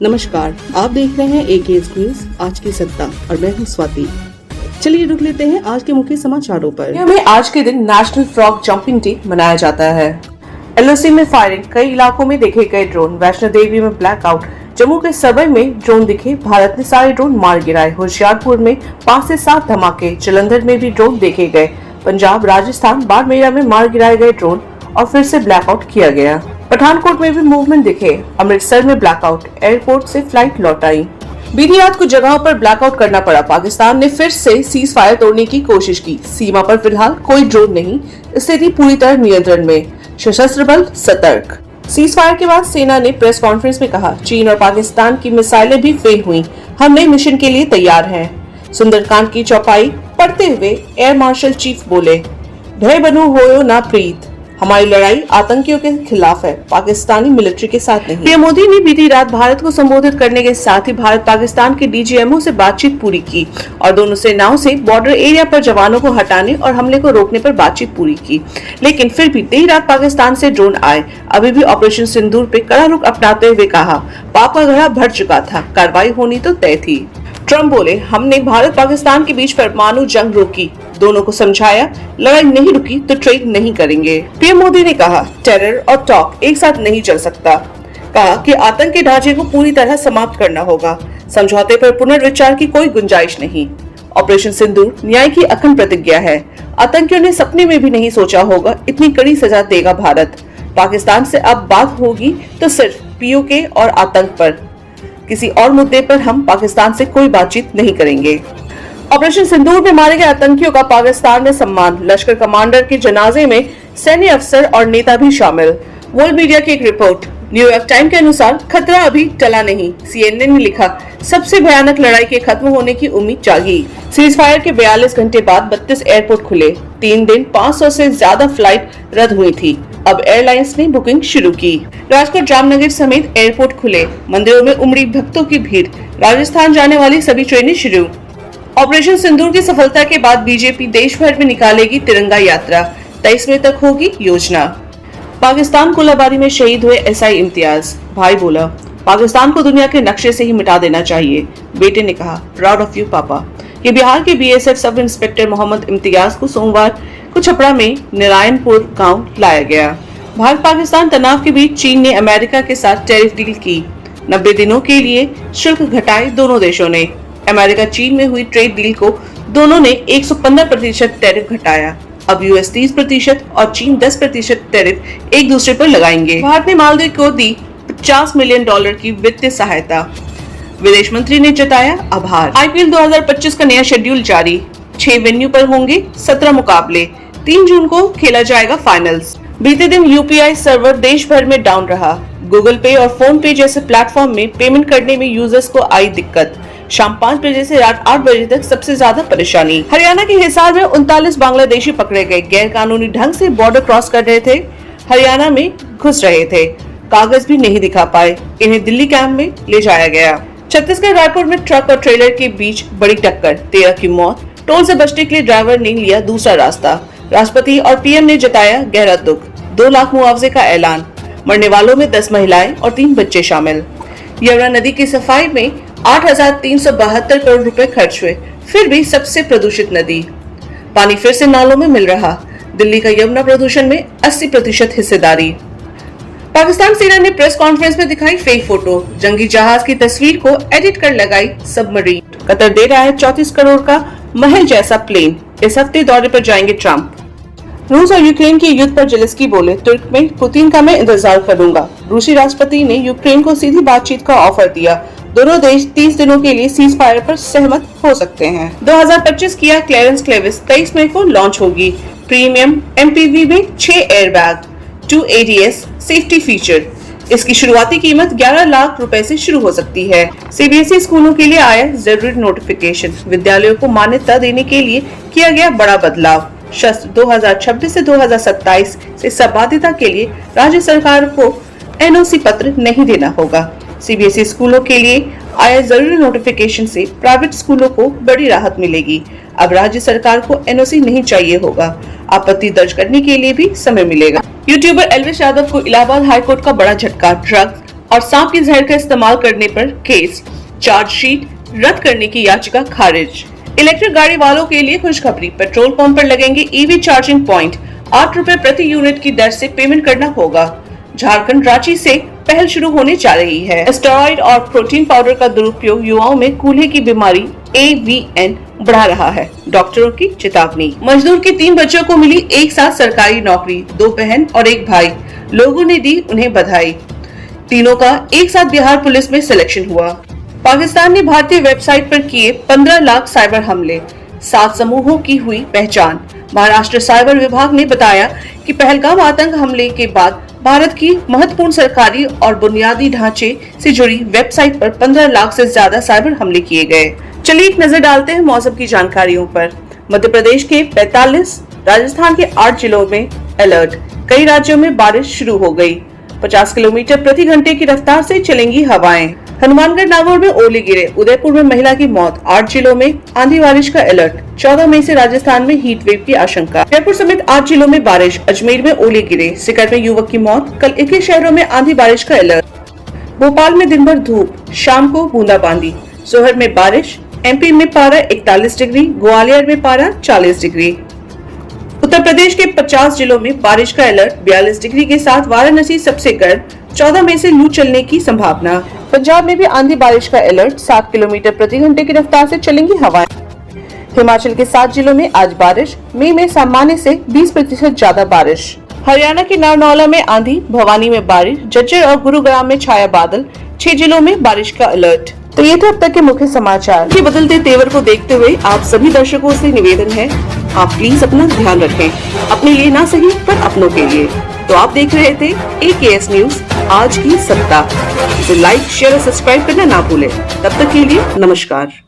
नमस्कार, आप देख रहे हैं AK न्यूज आज की सत्ता और मैं हूं स्वाति। चलिए रुक लेते हैं आज के मुख्य समाचारों पर। में आज के दिन नेशनल फ्रॉग जंपिंग डे मनाया जाता है। LOC में फायरिंग, कई इलाकों में देखे गए ड्रोन, वैष्णो देवी में ब्लैकआउट, जम्मू के सर्वे में ड्रोन दिखे, भारत ने सारे ड्रोन मार गिराए, होशियारपुर में 5 से 7 धमाके, जलंधर में भी ड्रोन देखे गए, पंजाब, राजस्थान, बाड़मेर में मार गिराए गए ड्रोन और फिर से ब्लैकआउट किया गया। पठानकोट में भी मूवमेंट दिखे, अमृतसर में ब्लैकआउट, एयरपोर्ट से फ्लाइट लौट आई। बीती रात कुछ जगहों पर ब्लैकआउट करना पड़ा। पाकिस्तान ने फिर से सीज फायर तोड़ने की कोशिश की। सीमा पर फिलहाल कोई ड्रोन नहीं, स्थिति पूरी तरह नियंत्रण में, सशस्त्र बल सतर्क। सीज फायर के बाद सेना ने प्रेस कॉन्फ्रेंस में कहा, चीन और पाकिस्तान की मिसाइलें भी फेल हुई, हम नए मिशन के लिए तैयार हैं। सुंदरकांड की चौपाई पढ़ते हुए एयर मार्शल चीफ बोले, भय बनो होयो ना प्रीत, हमारी लड़ाई आतंकियों के खिलाफ है, पाकिस्तानी मिलिट्री के साथ नहीं। पीएम मोदी ने बीती रात भारत को संबोधित करने के साथ ही भारत पाकिस्तान के DGMO से बातचीत पूरी की और दोनों सेनाओं से बॉर्डर एरिया पर जवानों को हटाने और हमले को रोकने पर बातचीत पूरी की। लेकिन फिर भी देर रात पाकिस्तान से ड्रोन आए। अभी भी ऑपरेशन सिंदूर पे कड़ा रुख अपनाते हुए कहा, पाप का घड़ा भर चुका था, कार्रवाई होनी तो तय थी। ट्रम्प बोले, हमने भारत पाकिस्तान के बीच परमाणु जंग रोकी, दोनों को समझाया, लड़ाई नहीं रुकी तो ट्रेड नहीं करेंगे। पीएम मोदी ने कहा, टेरर और टॉक एक साथ नहीं चल सकता। कहा कि आतंक के ढांचे को पूरी तरह समाप्त करना होगा, समझौते पर पुनर्विचार की कोई गुंजाइश नहीं। ऑपरेशन सिंदूर न्याय की अखंड प्रतिज्ञा है। आतंकियों ने सपने में भी नहीं सोचा होगा इतनी कड़ी सजा देगा भारत। पाकिस्तान से अब बात होगी तो सिर्फ POK और आतंक पर, किसी और मुद्दे पर हम पाकिस्तान से कोई बातचीत नहीं करेंगे। ऑपरेशन सिंदूर में मारे गए आतंकियों का पाकिस्तान में सम्मान, लश्कर कमांडर के जनाजे में सैन्य अफसर और नेता भी शामिल। वर्ल्ड मीडिया की एक रिपोर्ट, न्यूयॉर्क टाइम के अनुसार खतरा अभी टला नहीं। CNN ने लिखा, सबसे भयानक लड़ाई के खत्म होने की उम्मीद जागी। सीज फायर के 42 घंटे बाद 32 एयरपोर्ट खुले। 3 दिन 500 से ज्यादा फ्लाइट रद्द हुई थी। अब एयरलाइंस ने बुकिंग शुरू की। राजकोट, जामनगर समेत एयरपोर्ट खुले। मंदिरों में उमड़ी भक्तों की भीड़। राजस्थान जाने वाली सभी ट्रेनें शुरू। ऑपरेशन सिंदूर की सफलता के बाद बीजेपी देश भर में निकालेगी तिरंगा यात्रा। 23 मई तक होगी योजना। पाकिस्तान गोलाबारी में शहीद हुए SI इम्तियाज। भाई बोला, पाकिस्तान को दुनिया के नक्शे से ही मिटा देना चाहिए। बेटे ने कहा, प्राउड ऑफ यू पापा। ये बिहार के BSF sub inspector Mohammad Imtiaz को सोमवार को छपरा में नारायणपुर गांव लाया गया। भारत पाकिस्तान तनाव के बीच चीन ने अमेरिका के साथ टैरिफ डील की। 90 दिनों के लिए शुल्क घटाए दोनों देशों ने। अमेरिका चीन में हुई ट्रेड डील को दोनों ने 115% टैरिफ घटाया। अब US 30% और चीन 10% टैरिफ एक दूसरे पर लगाएंगे। भारत ने मालदीव को दी $50 मिलियन की वित्तीय सहायता। विदेश मंत्री ने जताया आभार। IPL 2025 का नया शेड्यूल जारी। 6 वेन्यू पर होंगे 17 मुकाबले। 3 जून को खेला जाएगा फाइनल्स। बीते दिन UPI सर्वर देश भर में डाउन रहा। गूगल पे और फोन पे जैसे प्लेटफॉर्म में पेमेंट करने में यूजर्स को आई दिक्कत। शाम 5 बजे से रात 8 बजे तक सबसे ज्यादा परेशानी। हरियाणा के हिसार में 39 बांग्लादेशी पकड़े गए। गैर कानूनी ढंग से बॉर्डर क्रॉस कर रहे थे, हरियाणा में घुस रहे थे, कागज भी नहीं दिखा पाए। इन्हें दिल्ली कैंप में ले जाया गया। छत्तीसगढ़ रायपुर में ट्रक और ट्रेलर के बीच बड़ी टक्कर, 13 की मौत। टोल से बचने के लिए ड्राइवर ने लिया दूसरा रास्ता। राष्ट्रपति और PM ने जताया गहरा दुख। 2 लाख मुआवजे का ऐलान। मरने वालों में 10 महिलाएं और 3 बच्चे शामिल। यमुना नदी की सफाई में 8,372 करोड़ रुपए खर्च हुए, फिर भी सबसे प्रदूषित नदी। पानी फिर से नालों में मिल रहा। दिल्ली का यमुना प्रदूषण में 80% हिस्सेदारी। पाकिस्तान सेना ने प्रेस कॉन्फ्रेंस में दिखाई फेक फोटो। जंगी जहाज की तस्वीर को एडिट कर लगाई सबमरीन। कतर दे रहा है 34 करोड़ का महल जैसा प्लेन। इस हफ्ते दौरे पर जाएंगे ट्रंप। रूस और यूक्रेन के युद्ध पर जेलेंस्की बोले, तुर्क में पुतिन का मैं इंतजार करूंगा। रूसी राष्ट्रपति ने यूक्रेन को सीधी बातचीत का ऑफर दिया। दोनों देश 30 दिनों के लिए सीज फायर पर सहमत हो सकते हैं। 2025 किया क्लेरेंस क्लेविस 23 मई को लॉन्च होगी। प्रीमियम MPV में 6 एयरबैग, 2 ADS सेफ्टी फीचर। इसकी शुरुआती कीमत 11 लाख रुपए से शुरू हो सकती है। CBSE स्कूलों के लिए आया जरूरी नोटिफिकेशन। विद्यालयों को मान्यता देने के लिए किया गया बड़ा बदलाव। शस्त्र 2026 से 2027 से संबाध्यता के लिए राज्य सरकार को NOC पत्र नहीं देना होगा। CBSE स्कूलों के लिए आया जरूरी नोटिफिकेशन से प्राइवेट स्कूलों को बड़ी राहत मिलेगी। अब राज्य सरकार को NOC नहीं चाहिए होगा। आपत्ति दर्ज करने के लिए भी समय मिलेगा। यूट्यूबर एल्विश यादव को इलाहाबाद हाईकोर्ट का बड़ा झटका। ड्रग और सांप के जहर का इस्तेमाल करने पर केस, चार्जशीट रद्द करने की याचिका खारिज। इलेक्ट्रिक गाड़ी वालों के लिए खुशखबरी, पेट्रोल पंप पर लगेंगे ईवी चार्जिंग पॉइंट। 8 रुपए प्रति यूनिट की दर से पेमेंट करना होगा। झारखंड रांची से पहल शुरू होने जा रही है। स्टेरॉइड और प्रोटीन पाउडर का दुरुपयोग युवाओं में कूल्हे की बीमारी AVN बढ़ा रहा है, डॉक्टरों की चेतावनी। मजदूर के 3 बच्चों को मिली एक साथ सरकारी नौकरी, 2 बहन और 1 भाई। लोगों ने दी उन्हें बधाई। तीनों का एक साथ बिहार पुलिस में सिलेक्शन हुआ। पाकिस्तान ने भारतीय वेबसाइट पर किए 15 लाख साइबर हमले, 7 समूहों की हुई पहचान। महाराष्ट्र साइबर विभाग ने बताया कि पहलगाम आतंक हमले के बाद भारत की महत्वपूर्ण सरकारी और बुनियादी ढांचे से जुड़ी वेबसाइट पर 15 लाख से ज्यादा साइबर हमले किए गए। चलिए एक नजर डालते हैं मौसम की जानकारियों पर। मध्य प्रदेश के 45, राजस्थान के 8 जिलों में अलर्ट। कई राज्यों में बारिश शुरू हो गई। 50 किलोमीटर प्रति घंटे की रफ्तार से चलेंगी हवाएं। हनुमानगढ़ नागौर में ओले गिरे। उदयपुर में महिला की मौत। 8 जिलों में आंधी बारिश का अलर्ट। 14 मई से राजस्थान में हीट वेव की आशंका। जयपुर समेत 8 जिलों में बारिश। अजमेर में ओले गिरे। सीकर में युवक की मौत। कल 21 शहरों में आंधी बारिश का अलर्ट। भोपाल में दिन भर धूप, शाम को बूंदाबांदी। सोहर में बारिश। MP में पारा 41 डिग्री, ग्वालियर में पारा 40 डिग्री। उत्तर प्रदेश के 50 जिलों में बारिश का अलर्ट। 42 डिग्री के साथ वाराणसी सबसे गर्म। 14 मई से लू चलने की संभावना। पंजाब में भी आंधी बारिश का अलर्ट। 7 किलोमीटर प्रति घंटे की रफ्तार से चलेंगी हवाएं। हिमाचल के 7 जिलों में आज बारिश। मई में सामान्य से 20% ज्यादा बारिश। हरियाणा के नारनौला में आंधी, भवानी में बारिश। झज्जर और गुरुग्राम में छाया बादल। 6 जिलों में बारिश का अलर्ट। तो ये थे अब तक के मुख्य समाचार। के बदलते तेवर को देखते हुए आप सभी दर्शकों से निवेदन है, आप प्लीज अपना ध्यान रखें, अपने लिए ना सही पर अपनों के लिए। तो आप देख रहे थे AKS न्यूज आज की सत्ता। तो लाइक, शेयर और सब्सक्राइब करना ना भूलें। तब तक के लिए नमस्कार।